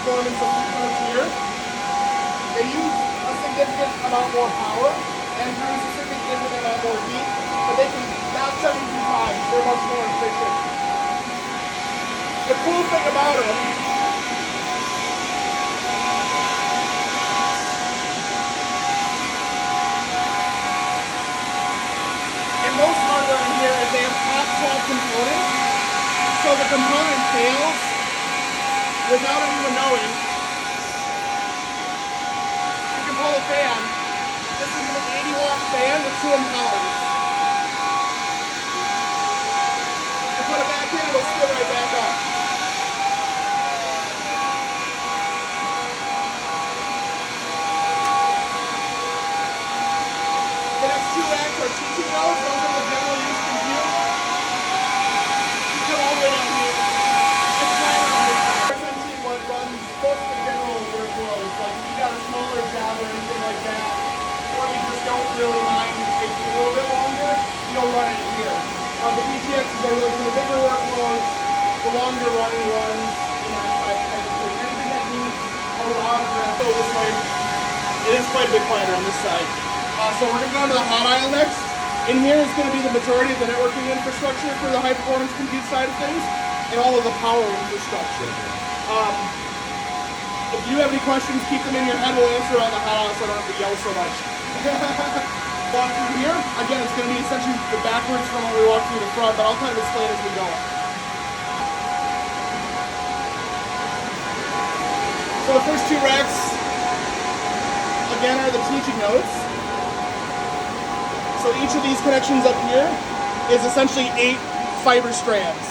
performance of these cards here. They use a significant amount more power and produce a significant amount more heat, but they can not 72 times. They're much more efficient. The cool thing about it most hardware in here is they have top 12 components, so the component fails without anyone knowing. You can pull a fan. This is an 80-watt fan with 2 impellers. You put it back in, it'll spin right back up. The next 2 racks are teaching nodes. Those are the general use compute. You come all the way down here. It's kind of essentially what runs most of the general workflows. Like if you got a smaller job or anything like that, or you just don't really mind taking a little bit longer, you'll run it here. The PTXs are really for the bigger workflows, the longer running ones, that type of thing. Anything that needs a lot of that. So this way, it is quite a bit quieter on this side. So we're going to go into the hot aisle next. In here is going to be the majority of the networking infrastructure for the high performance compute side of things, and all of the power infrastructure. If you have any questions, keep them in your head. We'll answer on the hot aisle so I don't have to yell so much. Walk through here. Again, it's going to be essentially the backwards from when we walk through the front, but I'll kind of explain as we go. So the first 2 racks, again, are the teaching nodes. So each of these connections up here is essentially 8 fiber strands.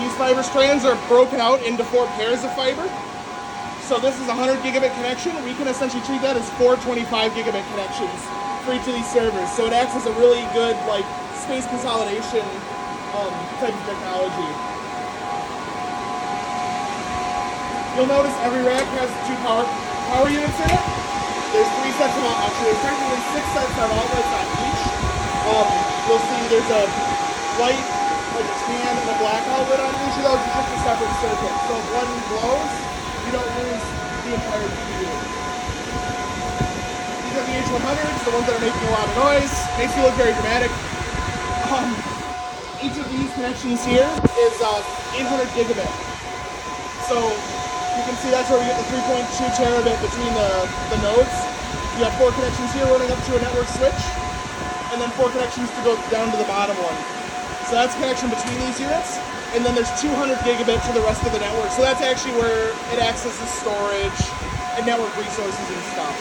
These fiber strands are broken out into 4 pairs of fiber. So this is a 100 gigabit connection. We can essentially treat that as 4 25 gigabit connections for each of these servers. So it acts as a really good like space consolidation type of technology. You'll notice every rack has 2 power units in it. There's 3 sets of actually there's technically 6 sets of outlets on each. You'll see there's a white, like a tan, and a black outlet on each of those. It's just a separate circuit. So if one blows, you don't lose the entire computer. These are the H100s, the ones that are making a lot of noise. Makes you look very dramatic. Each of these connections here is 800 gigabit. So you can see that's where we get the 3.2 terabit between the nodes. You have 4 connections here running up to a network switch, and then 4 connections to go down to the bottom one. So that's a connection between these units, and then there's 200 gigabit to the rest of the network. So that's actually where it accesses storage and network resources and stuff.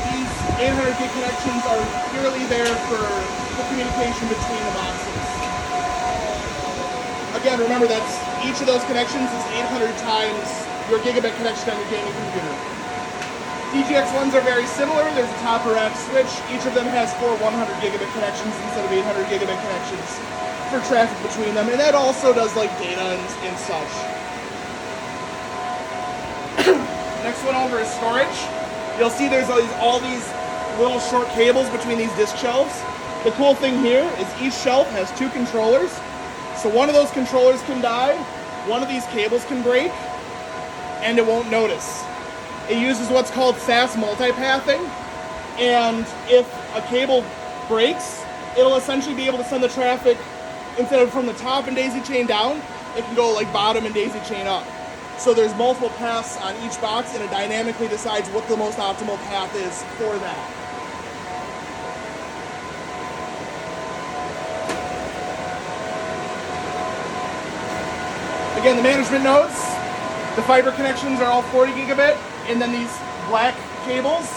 These 800 gig connections are purely there for the communication between the boxes. Again, remember that's each of those connections is 800 times your gigabit connection on your gaming computer. DGX ones are very similar. There's a top or rack switch. Each of them has 4 100 gigabit connections instead of 800 gigabit connections for traffic between them. And that also does like data and such. Next one over is storage. You'll see there's all these little short cables between these disk shelves. The cool thing here is each shelf has 2 controllers. So one of those controllers can die, one of these cables can break, and it won't notice. It uses what's called fast multipathing, and if a cable breaks, it'll essentially be able to send the traffic, instead of from the top and daisy chain down, it can go like bottom and daisy chain up. So there's multiple paths on each box, and it dynamically decides what the most optimal path is for that. Again, the management nodes, the fiber connections are all 40 gigabit, and then these black cables,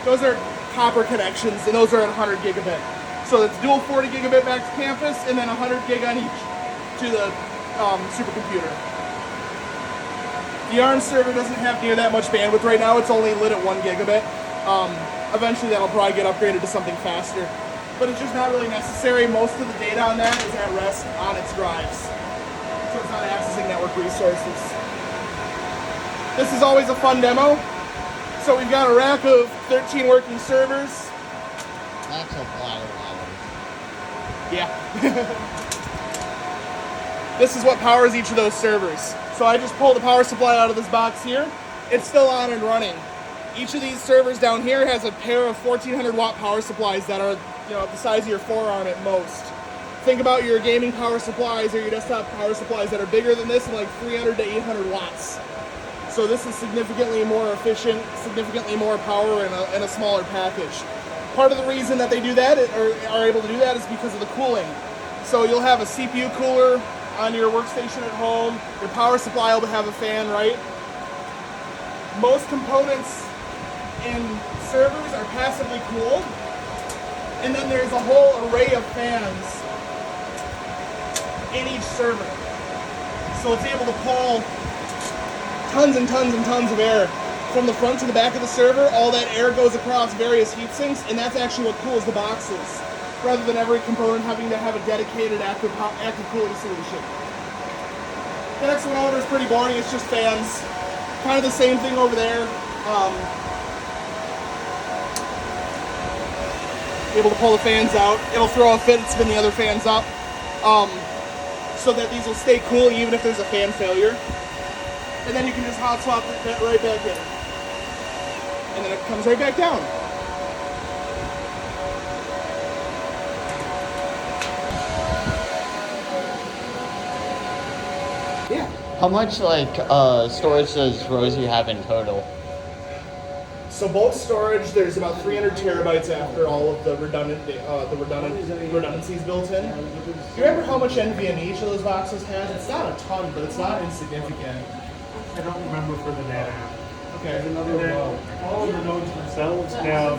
those are copper connections, and those are at 100 gigabit. So it's dual 40 gigabit back to campus, and then 100 gig on each to the supercomputer. The ARM server doesn't have near that much bandwidth right now. It's only lit at 1 gigabit. Eventually that'll probably get upgraded to something faster. But it's just not really necessary. Most of the data on that is at rest on its drives. So it's not accessing network resources. This is always a fun demo. So we've got a rack of 13 working servers. That's a lot of hours. Yeah. This is what powers each of those servers. So So I just pulled the power supply out of this box here. It's still on and running. Each of these servers down here has a pair of 1400 watt power supplies that are, the size of your forearm at most. Think about your gaming power supplies or your desktop power supplies that are bigger than this and like 300 to 800 watts. So this is significantly more efficient, significantly more power in a smaller package. Part of the reason that they do that, or are able to do that, is because of the cooling. So you'll have a CPU cooler on your workstation at home. Your power supply will have a fan, right? Most components in servers are passively cooled. And then there's a whole array of fans in each server. So it's able to pull tons and tons and tons of air from the front to the back of the server. All that air goes across various heat sinks, and that's actually what cools the boxes, rather than every component having to have a dedicated active cooling solution. The next one over is pretty boring. It's just fans. Kind of the same thing over there. Able to pull the fans out. It'll throw a fit and spin the other fans up, so that these will stay cool even if there's a fan failure. And then you can just hot swap that right back in. And then it comes right back down. Yeah. How much storage does Rosie have in total? So both storage, there's about 300 terabytes after all of the redundancies built in. Do you remember how much NVMe each of those boxes has? It's not a ton, but it's not insignificant. I don't remember for the data. Okay. And then all of the nodes themselves have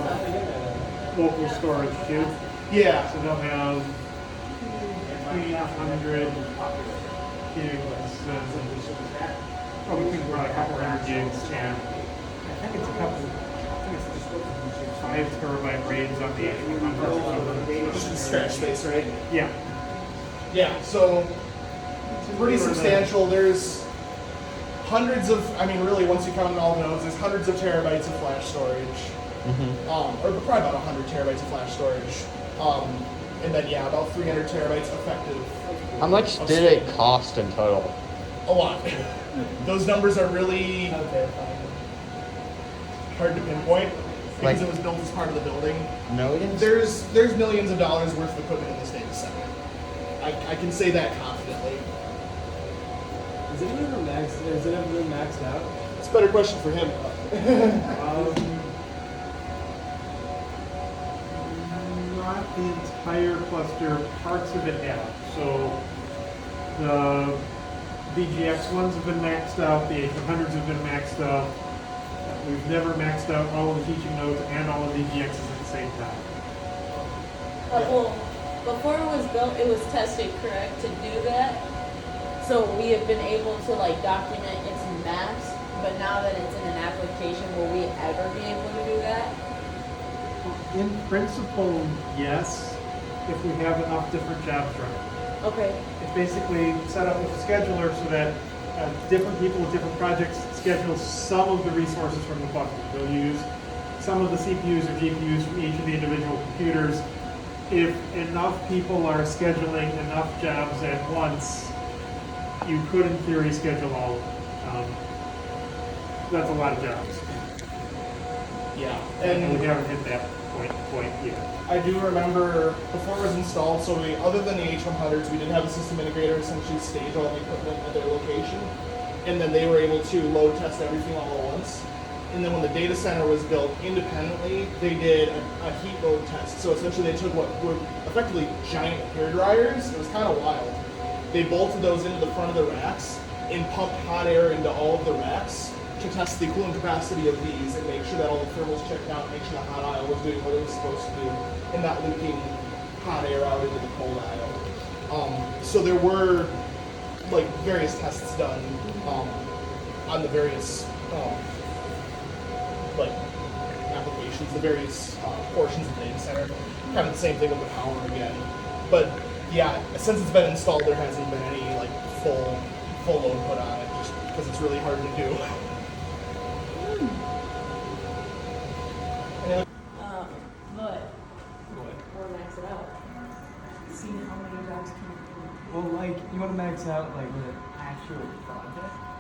local storage too. Yeah. So they'll have 300 gigs, between probably a couple hundred gigs, and I think it's 5 terabyte RAIDs on the H100. Just the scratch space, right? Yeah. Yeah, so pretty substantial. There's hundreds of, really, once you count all the nodes, there's hundreds of terabytes of flash storage. Or probably about 100 terabytes of flash storage. And then, yeah, about 300 terabytes effective. How much did it cost in total? A lot. Those numbers are really hard to pinpoint because it was built as part of the building. Millions? There's millions of dollars worth of equipment in this data center. I can say that confidently. Has it ever been maxed out? It's a better question for him. Not the entire cluster, parts of it have. So the VGX ones have been maxed out, the H100s have been maxed out. We've never maxed out all of the teaching nodes and all of the VGXs at the same time. Well, before it was built, it was tested, correct, to do that. So we have been able to document its maps, but now that it's in an application, will we ever be able to do that? In principle, yes, if we have enough different jobs running. Okay. It's basically set up with a scheduler so that different people with different projects schedule some of the resources from the cluster. They'll use some of the CPUs or GPUs from each of the individual computers. If enough people are scheduling enough jobs at once, you could, in theory, schedule all of them. That's a lot of jobs. Yeah. And we haven't hit that point yet. I do remember before it was installed, so other than the H100s, we did have a system integrator essentially stage all the equipment at their location, and then they were able to load test everything all at once. And then when the data center was built independently, they did a heat load test. So essentially they took what were effectively giant hair dryers. It was kind of wild. They bolted those into the front of the racks and pumped hot air into all of the racks to test the cooling capacity of these and make sure that all the thermals checked out, make sure the hot aisle was doing what it was supposed to do, and not leaking hot air out into the cold aisle. So there were various tests done on the various applications, the various portions of the data center. Kind of the same thing with the power again. But yeah, since it's been installed, there hasn't been any full load put on it, just because it's really hard to do. But or max it out. See how many jobs can you do. Well, you want to max out with an actual project,